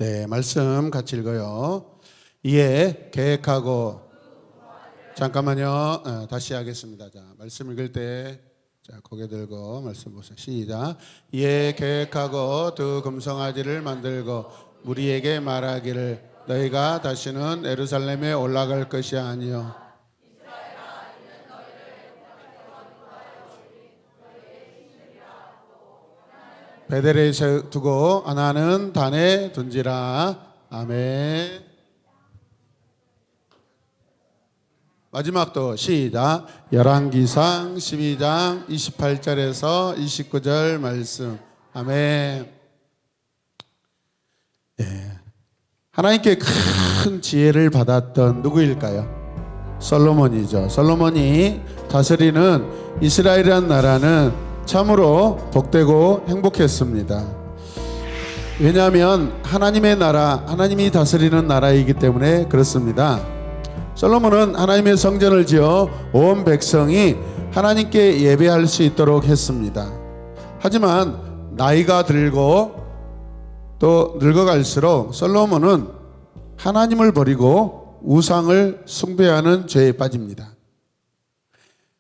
네, 말씀 같이 읽어요. 이에 계획하고 잠깐만요. 다시 하겠습니다. 자, 말씀 읽을 때 고개 들고 말씀 보세요. 시작. 이에 계획하고 두 금송아지를 만들고 무리에게 말하기를 너희가 다시는 예루살렘에 올라갈 것이 아니요 베델에 두고 하나는 단에 둔지라. 아멘. 마지막도 시작. 열왕기상 12장 28절에서 29절 말씀. 아멘. 네. 하나님께 큰 지혜를 받았던 누구일까요? 솔로몬이죠. 솔로몬이 다스리는 이스라엘이라는 나라는 참으로 복되고 행복했습니다. 왜냐하면 하나님의 나라, 하나님이 다스리는 나라이기 때문에 그렇습니다. 솔로몬은 하나님의 성전을 지어 온 백성이 하나님께 예배할 수 있도록 했습니다. 하지만 나이가 들고 또 늙어갈수록 솔로몬은 하나님을 버리고 우상을 숭배하는 죄에 빠집니다.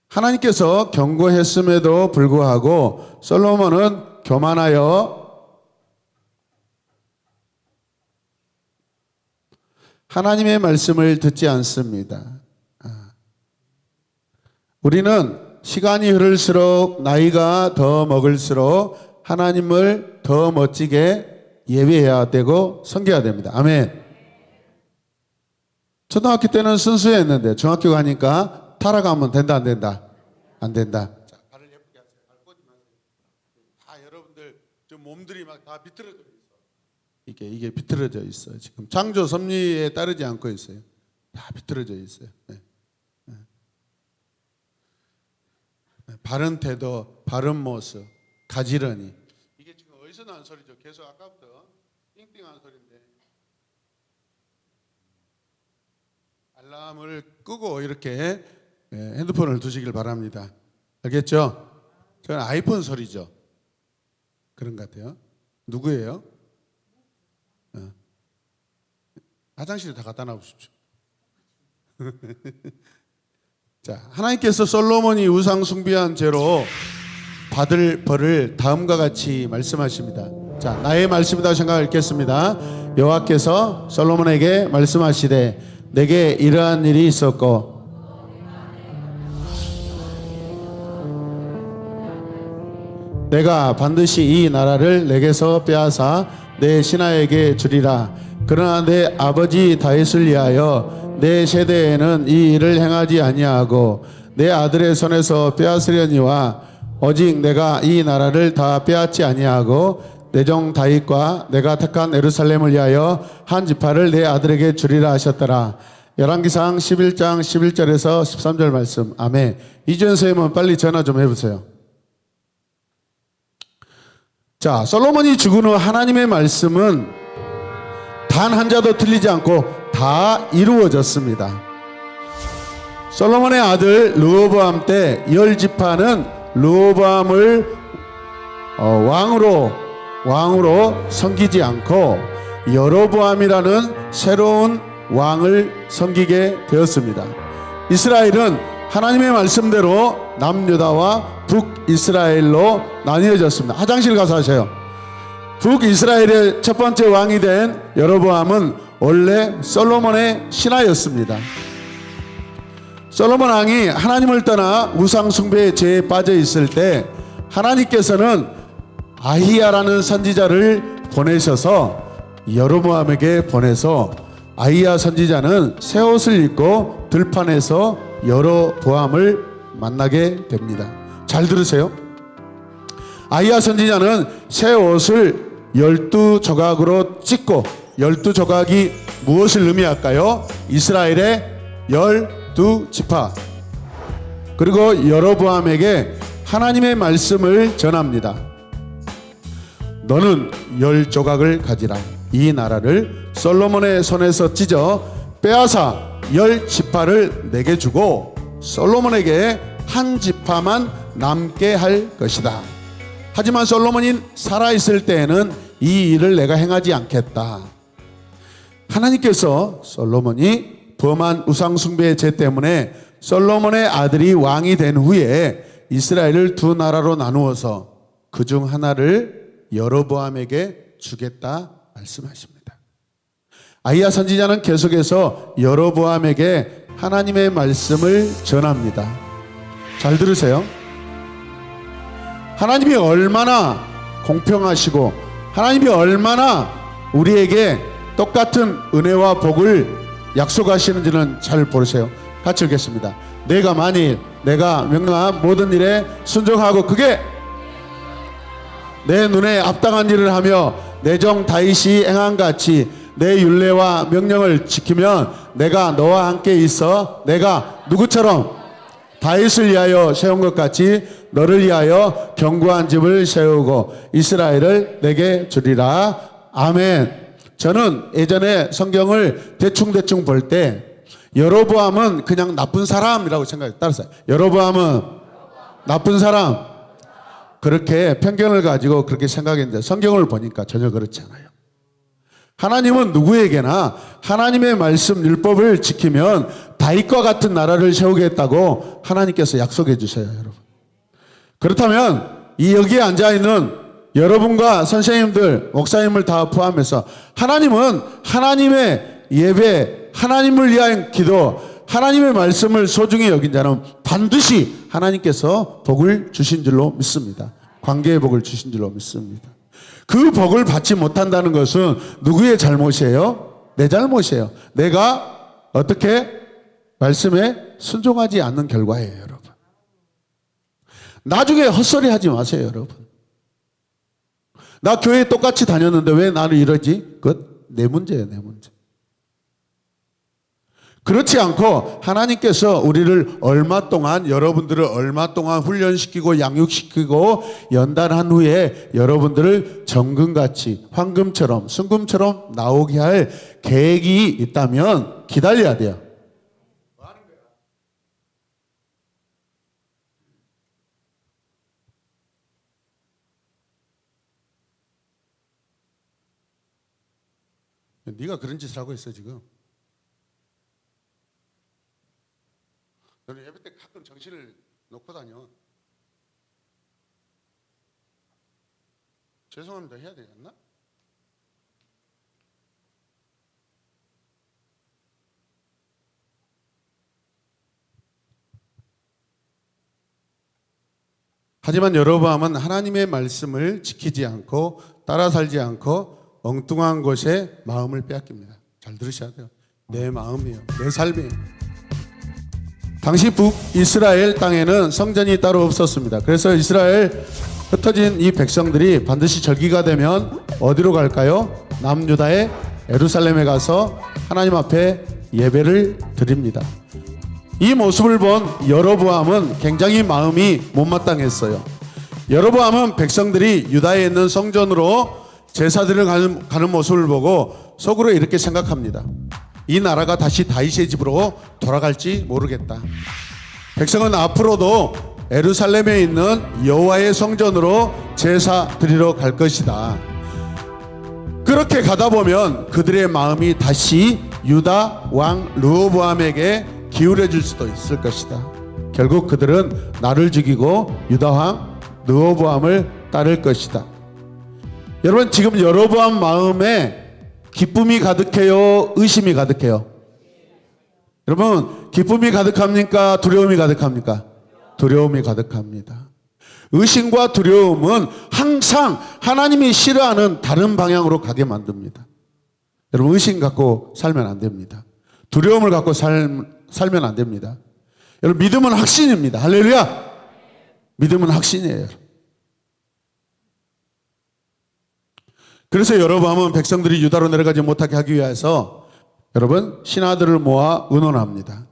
하나님께서 경고했음에도 불구하고 솔로몬은 교만하여 하나님의 말씀을 듣지 않습니다. 우리는 시간이 흐를수록 나이가 더 먹을수록 하나님을 더 멋지게 예배해야 되고 섬겨야 됩니다. 아멘. 초등학교 때는 순수했는데 중학교 가니까 타락하면 된다 안 된다? 안 된다. 자, 발을 예쁘게 하세요. 발 꽂지 마세요. 다 여러분들 좀 몸들이 막 다 비틀어져 있어. 이게 비틀어져 있어요. 지금 창조 섭리에 따르지 않고 있어요. 다 비틀어져 있어요. 네. 네. 바른 태도, 바른 모습, 가지런히. 이게 지금 어디서 나는 소리죠? 계속 아까부터 띵띵한 소리인데. 알람을 끄고 이렇게 핸드폰을 두시길 바랍니다. 알겠죠? 저는 아이폰 소리죠. 그런 것 같아요. 누구예요? 화장실에 다 갖다 놔보십시오. 자, 하나님께서 솔로몬이 우상 숭배한 죄로 받을 벌을 다음과 같이 말씀하십니다. 자, 나의 말씀이다 생각을 읽겠습니다. 여호와께서 솔로몬에게 말씀하시되 내게 이러한 일이 있었고 내가 반드시 이 나라를 내게서 빼앗아 내 신하에게 주리라. 그러나 내 아버지 다윗을 위하여 내 세대에는 이 일을 행하지 아니하고 내 아들의 손에서 빼앗으려니와 오직 내가 이 나라를 다 빼앗지 아니하고 내 종 다윗과 내가 택한 예루살렘을 위하여 한 지파를 내 아들에게 주리라 하셨더라. 열왕기상 11장 11절에서 13절 말씀. 아멘. 이주연 선생님은 빨리 전화 좀 해보세요. 자, 솔로몬이 죽은 후 하나님의 말씀은 단 한 자도 틀리지 않고 다 이루어졌습니다. 솔로몬의 아들 르호보암 때 10지파는 르호보암을 왕으로 섬기지 않고 여로보암이라는 새로운 왕을 섬기게 되었습니다. 이스라엘은 하나님의 말씀대로 남유다와 북이스라엘로 나뉘어졌습니다. 화장실 가서 하세요. 북이스라엘의 첫 번째 왕이 된 여로보암은 원래 솔로몬의 신하였습니다. 솔로몬 왕이 하나님을 떠나 우상 숭배의 죄에 빠져 있을 때 하나님께서는 아히야라는 선지자를 보내셔서 여로보암에게 보내서 아히야 선지자는 새 옷을 입고 들판에서 여로보암을 만나게 됩니다. 잘 들으세요. 아히야 선지자는 새 옷을 12조각으로 찢고 12조각이 무엇을 의미할까요? 이스라엘의 12지파 그리고 여로보암에게 하나님의 말씀을 전합니다. 너는 10조각을 가지라. 이 나라를 솔로몬의 손에서 찢어 빼앗아 10지파를 내게 주고 솔로몬에게 한 지파만 남게 할 것이다. 하지만 솔로몬이 살아있을 때에는 이 일을 내가 행하지 않겠다. 하나님께서 솔로몬이 범한 우상숭배의 죄 때문에 솔로몬의 아들이 왕이 된 후에 이스라엘을 두 나라로 나누어서 그중 하나를 여로보암에게 주겠다 말씀하십니다. 아히야 선지자는 계속해서 여로보암에게 하나님의 말씀을 전합니다. 잘 들으세요. 하나님이 얼마나 공평하시고 하나님이 얼마나 우리에게 똑같은 은혜와 복을 약속하시는지는 잘 보세요. 같이 읽겠습니다. 내가 만일 내가 명령한 모든 일에 순종하고 그게 내 눈에 합당한 일을 하며 내 종 다윗이 행한 같이 내 율례와 명령을 지키면 내가 너와 함께 있어 내가 누구처럼 다윗을 위하여 세운 것 같이 너를 위하여 견고한 집을 세우고 이스라엘을 내게 주리라. 아멘. 저는 예전에 성경을 대충 볼 때 여로보암은 그냥 나쁜 사람이라고 생각해요. 따라서 여로보암은 나쁜 사람, 그렇게 편견을 가지고 그렇게 생각했는데 성경을 보니까 전혀 그렇지 않아요. 하나님은 누구에게나 하나님의 말씀 율법을 지키면 다윗과 같은 나라를 세우겠다고 하나님께서 약속해 주세요, 여러분. 그렇다면 이 여기에 앉아 있는 여러분과 선생님들, 목사님을 다 포함해서 하나님은 하나님의 예배, 하나님을 위한 기도, 하나님의 말씀을 소중히 여긴 자는 반드시 하나님께서 복을 주신 줄로 믿습니다. 관계의 복을 주신 줄로 믿습니다. 그 복을 받지 못한다는 것은 누구의 잘못이에요? 내 잘못이에요. 내가 어떻게 말씀에 순종하지 않는 결과예요, 여러분. 나중에 헛소리 하지 마세요, 여러분. 나 교회 똑같이 다녔는데 왜 나는 이러지? 그것 내 문제예요, 내 문제. 그렇지 않고 하나님께서 우리를 얼마 동안, 여러분들을 얼마 동안 훈련시키고 양육시키고 연단한 후에 여러분들을 정금같이 황금처럼 순금처럼 나오게 할 계획이 있다면 기다려야 돼요. 뭐 하는 거야? 네가 그런 짓을 하고 있어 지금. 너는 예배 때 가끔 정신을 놓고 다녀. 죄송합니다. 해야 되지 않나? 하지만 여로보암은 하나님의 말씀을 지키지 않고 따라 살지 않고 엉뚱한 것에 마음을 빼앗깁니다. 잘 들으셔야 돼요. 내 마음이에요. 내 삶이에요. 당시 북이스라엘 땅에는 성전이 따로 없었습니다. 그래서 이스라엘 흩어진 이 백성들이 반드시 절기가 되면 어디로 갈까요? 남유다의 예루살렘에 가서 하나님 앞에 예배를 드립니다. 이 모습을 본 여로보암은 굉장히 마음이 못마땅했어요. 여로보암은 백성들이 유다에 있는 성전으로 제사드리러 가는 모습을 보고 속으로 이렇게 생각합니다. 이 나라가 다시 다윗의 집으로 돌아갈지 모르겠다. 백성은 앞으로도 예루살렘에 있는 여호와의 성전으로 제사 드리러 갈 것이다. 그렇게 가다 보면 그들의 마음이 다시 유다 왕 르호보암에게 기울어질 수도 있을 것이다. 결국 그들은 나를 죽이고 유다 왕 르호보암을 따를 것이다. 여러분, 지금 여로보암 마음에 기쁨이 가득해요? 의심이 가득해요? 여러분, 기쁨이 가득합니까? 두려움이 가득합니까? 두려움이 가득합니다. 의심과 두려움은 항상 하나님이 싫어하는 다른 방향으로 가게 만듭니다. 여러분, 의심 갖고 살면 안 됩니다. 두려움을 갖고 살면 안 됩니다. 여러분, 믿음은 확신입니다. 할렐루야! 믿음은 확신이에요. 그래서 여로보암은 백성들이 유다로 내려가지 못하게 하기 위해서 여러분 신하들을 모아 의논합니다.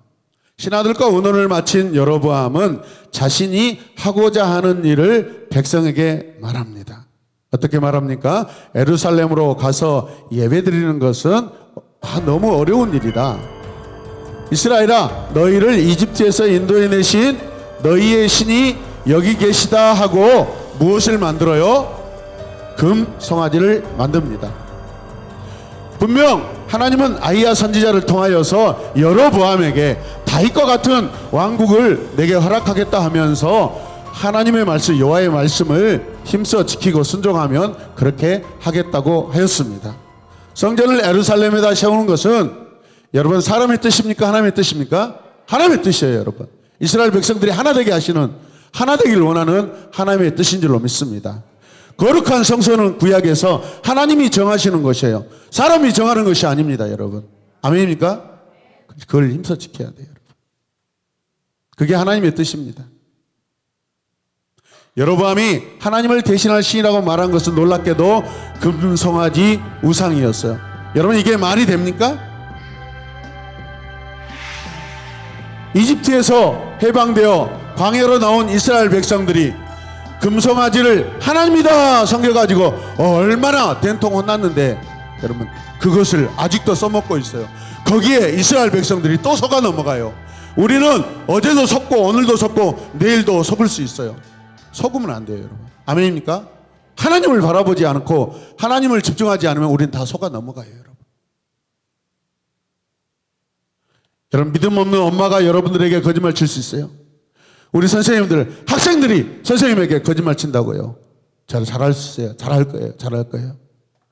신하들과 의논을 마친 여로보암은 자신이 하고자 하는 일을 백성에게 말합니다. 어떻게 말합니까? 예루살렘으로 가서 예배드리는 것은 너무 어려운 일이다. 이스라엘아, 너희를 이집트에서 인도해내신 너희의 신이 여기 계시다 하고 무엇을 만들어요? 금 송아지를 만듭니다. 분명 하나님은 아이야 선지자를 통하여서 여로보암에게 다윗과 같은 왕국을 내게 허락하겠다 하면서 하나님의 말씀, 여호와의 말씀을 힘써 지키고 순종하면 그렇게 하겠다고 하였습니다. 성전을 예루살렘에다 세우는 것은 여러분 사람의 뜻입니까? 하나님의 뜻입니까? 하나님의 뜻이에요. 여러분, 이스라엘 백성들이 하나 되게 하시는, 하나 되기를 원하는 하나님의 뜻인 줄로 믿습니다. 거룩한 성소는 구약에서 하나님이 정하시는 것이에요. 사람이 정하는 것이 아닙니다. 여러분, 아멘입니까? 그걸 힘써 지켜야 돼요. 여러분, 그게 하나님의 뜻입니다. 여로보암이 하나님을 대신할 신이라고 말한 것은 놀랍게도 금송아지 우상이었어요. 여러분, 이게 말이 됩니까? 이집트에서 해방되어 광야로 나온 이스라엘 백성들이 금송아지를 하나님이다 섬겨가지고 얼마나 된통 혼났는데 여러분, 그것을 아직도 써먹고 있어요. 거기에 이스라엘 백성들이 또 속아 넘어가요. 우리는 어제도 속고 오늘도 속고 내일도 속을 수 있어요. 속으면 안 돼요. 여러분, 아멘입니까? 하나님을 바라보지 않고 하나님을 집중하지 않으면 우리는 다 속아 넘어가요. 여러분, 믿음 없는 엄마가 여러분들에게 거짓말 칠 수 있어요? 우리 선생님들, 학생들이 선생님에게 거짓말 친다고요. 잘할 수 있어요. 잘할 거예요.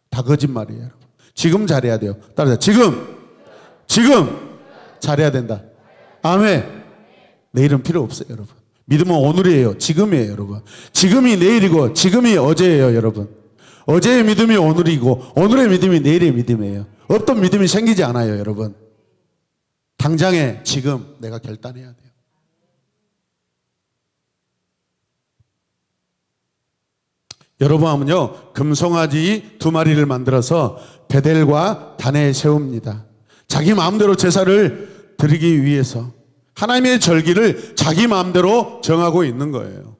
다 거짓말이에요. 여러분, 지금 잘해야 돼요. 따라서 지금 잘해야 된다. 아멘. 내일은 필요 없어요. 여러분, 믿음은 오늘이에요. 지금이에요. 여러분, 지금이 내일이고 지금이 어제예요. 여러분, 어제의 믿음이 오늘이고 오늘의 믿음이 내일의 믿음이에요. 없던 믿음이 생기지 않아요. 여러분, 당장에 지금 내가 결단해야 돼요. 여로보암은요, 금송아지 2마리를 만들어서 베델과 단에 세웁니다. 자기 마음대로 제사를 드리기 위해서 하나님의 절기를 자기 마음대로 정하고 있는 거예요.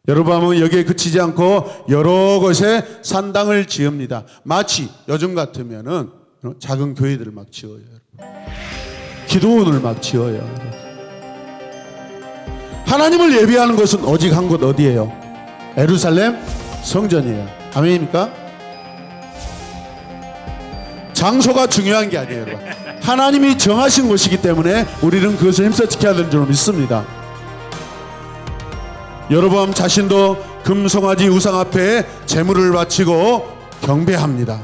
여로보암은 여기에 그치지 않고 여러 곳에 산당을 지읍니다. 마치 요즘 같으면은 작은 교회들을 막 지어요. 기도원을 막 지어요. 하나님을 예배하는 것은 오직 한 곳 어디예요? 예루살렘 성전이에요. 아멘입니까? 장소가 중요한 게 아니에요. 여러분, 하나님이 정하신 곳이기 때문에 우리는 그것을 힘써 지켜야 되는 줄 믿습니다. 여로보암 자신도 금송아지 우상 앞에 제물을 바치고 경배합니다.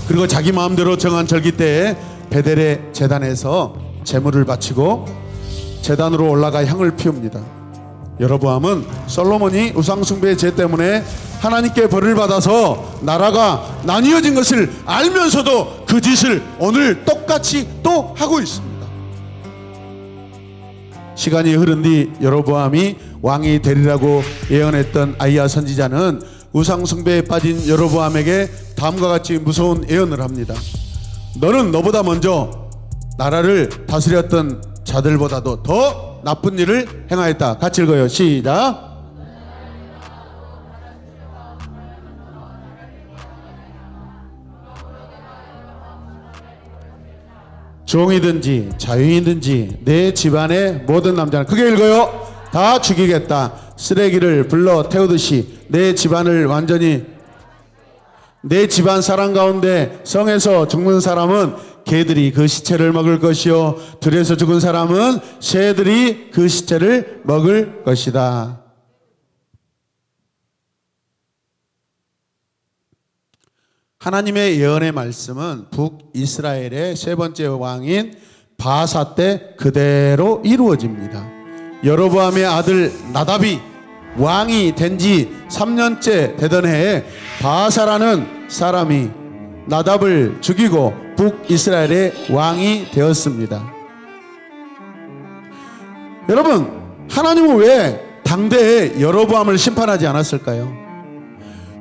그리고 자기 마음대로 정한 절기 때에 베델의 제단에서 제물을 바치고 제단으로 올라가 향을 피웁니다. 여로보암은 솔로몬이 우상숭배의 죄 때문에 하나님께 벌을 받아서 나라가 나뉘어진 것을 알면서도 그 짓을 오늘 똑같이 또 하고 있습니다. 시간이 흐른 뒤 여로보암이 왕이 되리라고 예언했던 아이야 선지자는 우상숭배에 빠진 여로보암에게 다음과 같이 무서운 예언을 합니다. 너는 너보다 먼저 나라를 다스렸던 자들보다도 더 나쁜 일을 행하였다. 같이 읽어요. 시작. 종이든지 자유인든지 내 집안의 모든 남자는, 크게 읽어요. 다 죽이겠다. 쓰레기를 불러 태우듯이 내 집안을 완전히, 내 집안 사람 가운데 성에서 죽는 사람은 개들이 그 시체를 먹을 것이요 들에서 죽은 사람은 새들이 그 시체를 먹을 것이다. 하나님의 예언의 말씀은 북이스라엘의 세 번째 왕인 바사 때 그대로 이루어집니다. 여로보암의 아들 나답이 왕이 된 지 3년째 되던 해에 바사라는 사람이 나답을 죽이고 북이스라엘의 왕이 되었습니다. 여러분, 하나님은 왜 당대에 여로보암을 심판하지 않았을까요?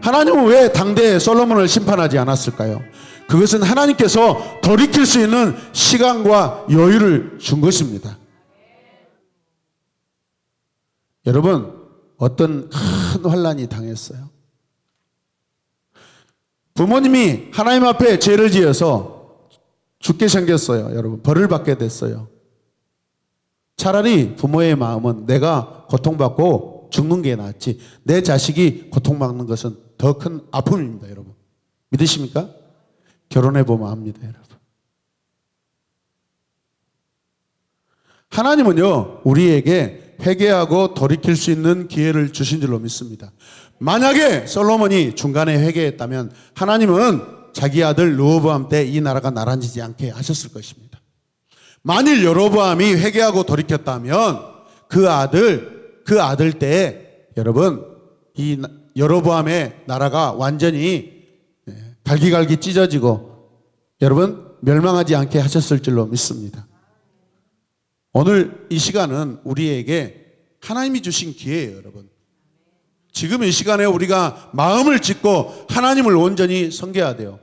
하나님은 왜 당대에 솔로몬을 심판하지 않았을까요? 그것은 하나님께서 돌이킬 수 있는 시간과 여유를 준 것입니다. 여러분, 어떤 큰 환난이 당했어요. 부모님이 하나님 앞에 죄를 지어서 죽게 생겼어요. 여러분, 벌을 받게 됐어요. 차라리 부모의 마음은 내가 고통받고 죽는 게 낫지, 내 자식이 고통받는 것은 더 큰 아픔입니다. 여러분, 믿으십니까? 결혼해 보면 압니다, 여러분. 하나님은요, 우리에게 회개하고 돌이킬 수 있는 기회를 주신 줄로 믿습니다. 만약에 솔로몬이 중간에 회개했다면 하나님은 자기 아들 르호보암 때 이 나라가 나란지지 않게 하셨을 것입니다. 만일 여로보암이 회개하고 돌이켰다면 그 아들 때에 여러분 이 여로보암의 나라가 완전히 갈기갈기 찢어지고 여러분 멸망하지 않게 하셨을 줄로 믿습니다. 오늘 이 시간은 우리에게 하나님이 주신 기회예요, 여러분. 지금 이 시간에 우리가 마음을 짓고 하나님을 온전히 섬겨야 돼요.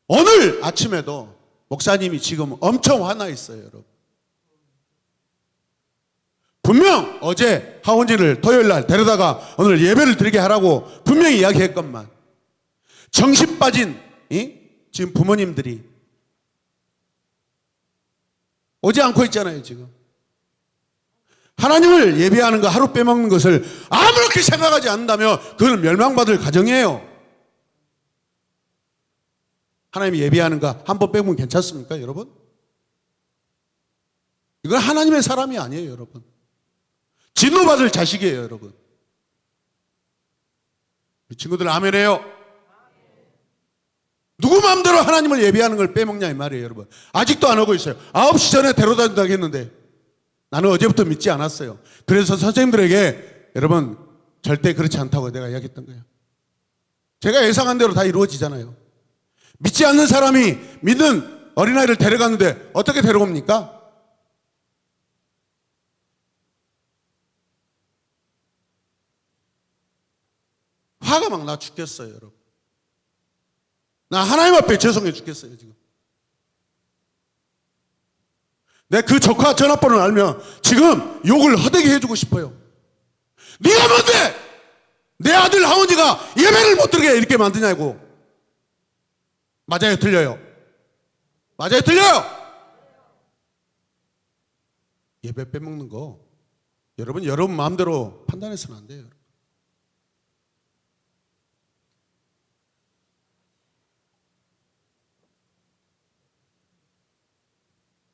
오늘 아침에도 목사님이 지금 엄청 화나 있어요, 여러분. 분명 어제 하원이를 토요일 날 데려다가 오늘 예배를 드리게 하라고 분명히 이야기했건만 정신 빠진 지금 부모님들이 오지 않고 있잖아요, 지금. 하나님을 예배하는 거 하루 빼먹는 것을 아무렇게 생각하지 않는다면 그건 멸망받을 가정이에요. 하나님 예배하는 거 한 번 빼먹으면 괜찮습니까, 여러분? 이건 하나님의 사람이 아니에요, 여러분. 진노받을 자식이에요, 여러분. 우리 친구들 아멘해요. 누구 마음대로 하나님을 예배하는 걸 빼먹냐 이 말이에요, 여러분. 아직도 안 하고 있어요. 9시 전에 데려다 준다고 했는데 나는 어제부터 믿지 않았어요. 그래서 선생님들에게 여러분 절대 그렇지 않다고 내가 이야기했던 거예요. 제가 예상한 대로 다 이루어지잖아요. 믿지 않는 사람이 믿는 어린아이를 데려갔는데 어떻게 데려옵니까? 화가 막 나 죽겠어요, 여러분. 나 하나님 앞에 죄송해 죽겠어요, 지금. 내 그 조카 전화번호를 알면 지금 욕을 허되게 해주고 싶어요. 네가 뭔데 내 아들 하원이가 예배를 못 드리게 이렇게 만드냐고. 맞아요, 틀려요? 맞아요, 틀려요? 예배 빼먹는 거 여러분 마음대로 판단해서는 안 돼요.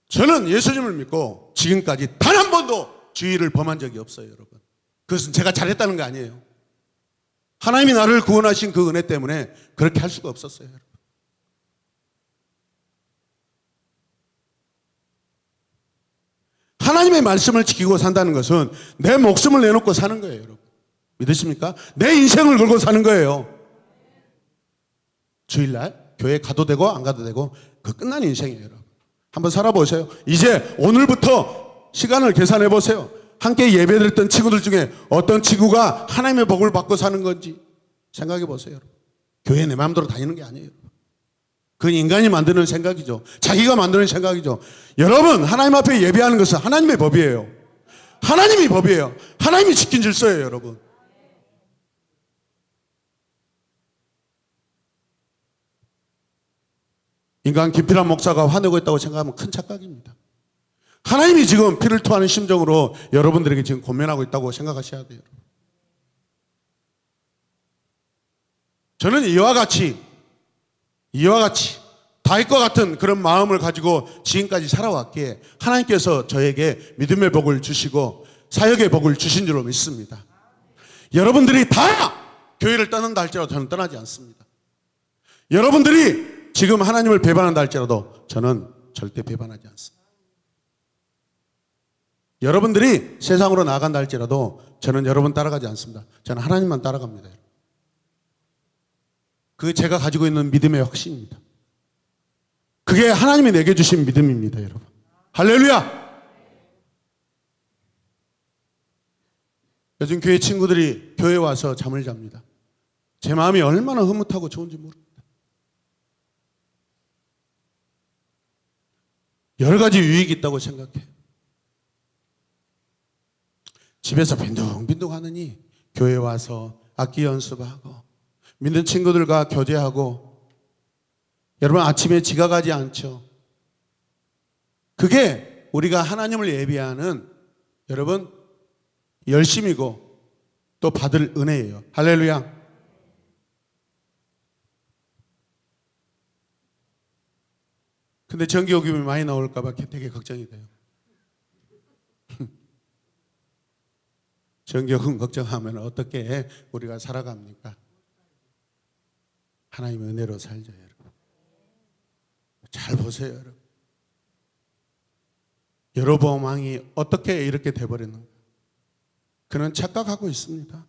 저는 예수님을 믿고 지금까지 단 한 번도 주의를 범한 적이 없어요, 여러분. 그것은 제가 잘했다는 거 아니에요. 하나님이 나를 구원하신 그 은혜 때문에 그렇게 할 수가 없었어요, 여러분. 하나님의 말씀을 지키고 산다는 것은 내 목숨을 내놓고 사는 거예요, 여러분. 믿으십니까? 내 인생을 걸고 사는 거예요. 주일날 교회 가도 되고 안 가도 되고 그 끝난 인생이에요, 여러분. 한번 살아보세요. 이제 오늘부터 시간을 계산해 보세요. 함께 예배드렸던 친구들 중에 어떤 친구가 하나님의 복을 받고 사는 건지 생각해 보세요, 여러분. 교회 내 마음대로 다니는 게 아니에요, 여러분. 그건 인간이 만드는 생각이죠. 자기가 만드는 생각이죠. 여러분, 하나님 앞에 예배하는 것은 하나님의 법이에요. 하나님이 법이에요. 하나님이 지킨 질서예요, 여러분. 인간 김필환 목사가 화내고 있다고 생각하면 큰 착각입니다. 하나님이 지금 피를 토하는 심정으로 여러분들에게 지금 고민하고 있다고 생각하셔야 돼요. 저는 이와 같이 다윗과 같은 그런 마음을 가지고 지금까지 살아왔기에 하나님께서 저에게 믿음의 복을 주시고 사역의 복을 주신 줄로 믿습니다. 여러분들이 다 교회를 떠난다 할지라도 저는 떠나지 않습니다. 여러분들이 지금 하나님을 배반한다 할지라도 저는 절대 배반하지 않습니다. 여러분들이 세상으로 나아간다 할지라도 저는 여러분 따라가지 않습니다. 저는 하나님만 따라갑니다. 그게 제가 가지고 있는 믿음의 확신입니다. 그게 하나님이 내게 주신 믿음입니다, 여러분. 할렐루야! 요즘 교회 친구들이 교회 와서 잠을 잡니다. 제 마음이 얼마나 흐뭇하고 좋은지 모릅니다. 여러 가지 유익이 있다고 생각해요. 집에서 빈둥빈둥 하느니 교회 와서 악기 연습하고 믿는 친구들과 교제하고 여러분 아침에 지각하지 않죠. 그게 우리가 하나님을 예배하는 여러분 열심이고 또 받을 은혜예요. 할렐루야. 근데 전기요금이 많이 나올까 봐 되게 걱정이 돼요. 전기요금 걱정하면 어떻게 우리가 살아갑니까? 하나님의 은혜로 살죠, 여러분. 잘 보세요, 여러분. 여로보암 왕이 어떻게 이렇게 돼버렸는가? 그는 착각하고 있습니다.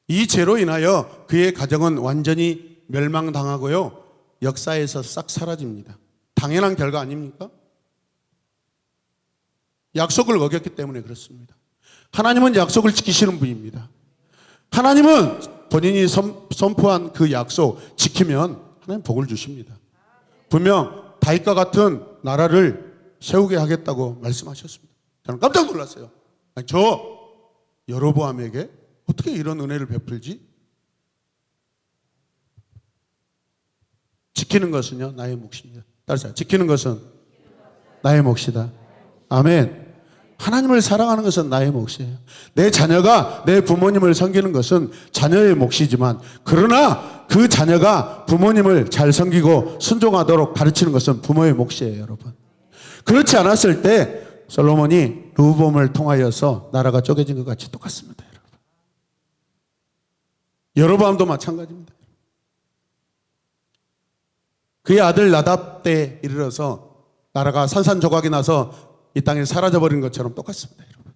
이 죄로 인하여 그의 가정은 완전히 멸망당하고요, 역사에서 싹 사라집니다. 당연한 결과 아닙니까? 약속을 어겼기 때문에 그렇습니다. 하나님은 약속을 지키시는 분입니다. 하나님은 본인이 선포한 그 약속 지키면 하나님 복을 주십니다. 분명 다윗과 같은 나라를 세우게 하겠다고 말씀하셨습니다. 저는 깜짝 놀랐어요. 아니, 저 여로보암에게 어떻게 이런 은혜를 베풀지? 지키는 것은요, 나의 몫입니다. 따라서 지키는 것은 나의 몫이다. 아멘. 하나님을 사랑하는 것은 나의 몫이에요. 내 자녀가 내 부모님을 섬기는 것은 자녀의 몫이지만, 그러나 그 자녀가 부모님을 잘 섬기고 순종하도록 가르치는 것은 부모의 몫이에요, 여러분. 그렇지 않았을 때 솔로몬이 르호보암을 통하여서 나라가 쪼개진 것 같이 똑같습니다, 여러분. 여로보암도 마찬가지입니다. 그의 아들 나답 때에 이르러서 나라가 산산조각이 나서 이 땅에 사라져버린 것처럼 똑같습니다, 여러분.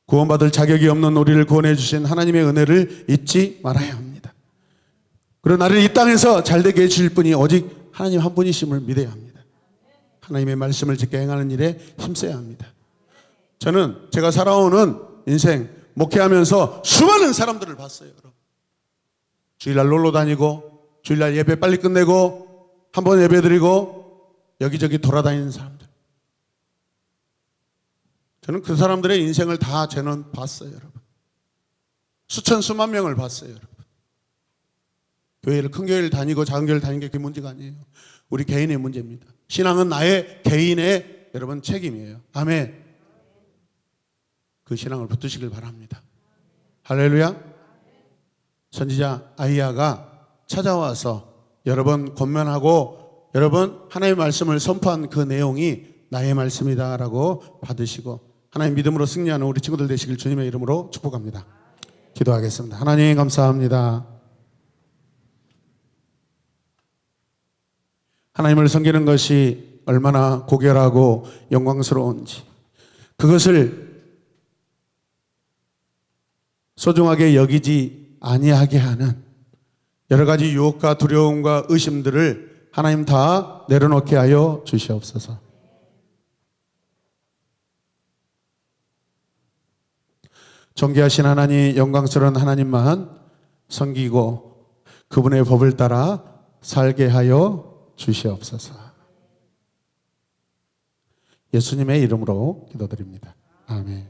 구원받을 자격이 없는 우리를 구원해 주신 하나님의 은혜를 잊지 말아야 합니다. 그리고 나를 이 땅에서 잘되게 해주실 분이 오직 하나님 한 분이심을 믿어야 합니다. 하나님의 말씀을 지켜 행하는 일에 힘써야 합니다. 저는 제가 살아오는 인생 목회하면서 수많은 사람들을 봤어요, 여러분. 주일날 놀러 다니고, 주일날 예배 빨리 끝내고, 한번 예배 드리고, 여기저기 돌아다니는 사람들. 저는 그 사람들의 인생을 다 저는 봤어요, 여러분. 수천 수만 명을 봤어요, 여러분. 큰 교회를 다니고 작은 교회를 다니는 게 그게 문제가 아니에요. 우리 개인의 문제입니다. 신앙은 나의 개인의 여러분 책임이에요. 아멘. 그 신앙을 붙드시길 바랍니다. 할렐루야. 선지자 아이야가 찾아와서 여러 번 권면하고, 여러분 하나님의 말씀을 선포한 그 내용이 나의 말씀이다라고 받으시고 하나님 믿음으로 승리하는 우리 친구들 되시길 주님의 이름으로 축복합니다. 기도하겠습니다. 하나님 감사합니다. 하나님을 섬기는 것이 얼마나 고결하고 영광스러운지, 그것을 소중하게 여기지 아니하게 하는 여러 가지 유혹과 두려움과 의심들을 하나님 다 내려놓게 하여 주시옵소서. 존귀하신 하나님, 영광스러운 하나님만 섬기고 그분의 법을 따라 살게 하여 주시옵소서. 예수님의 이름으로 기도드립니다. 아멘.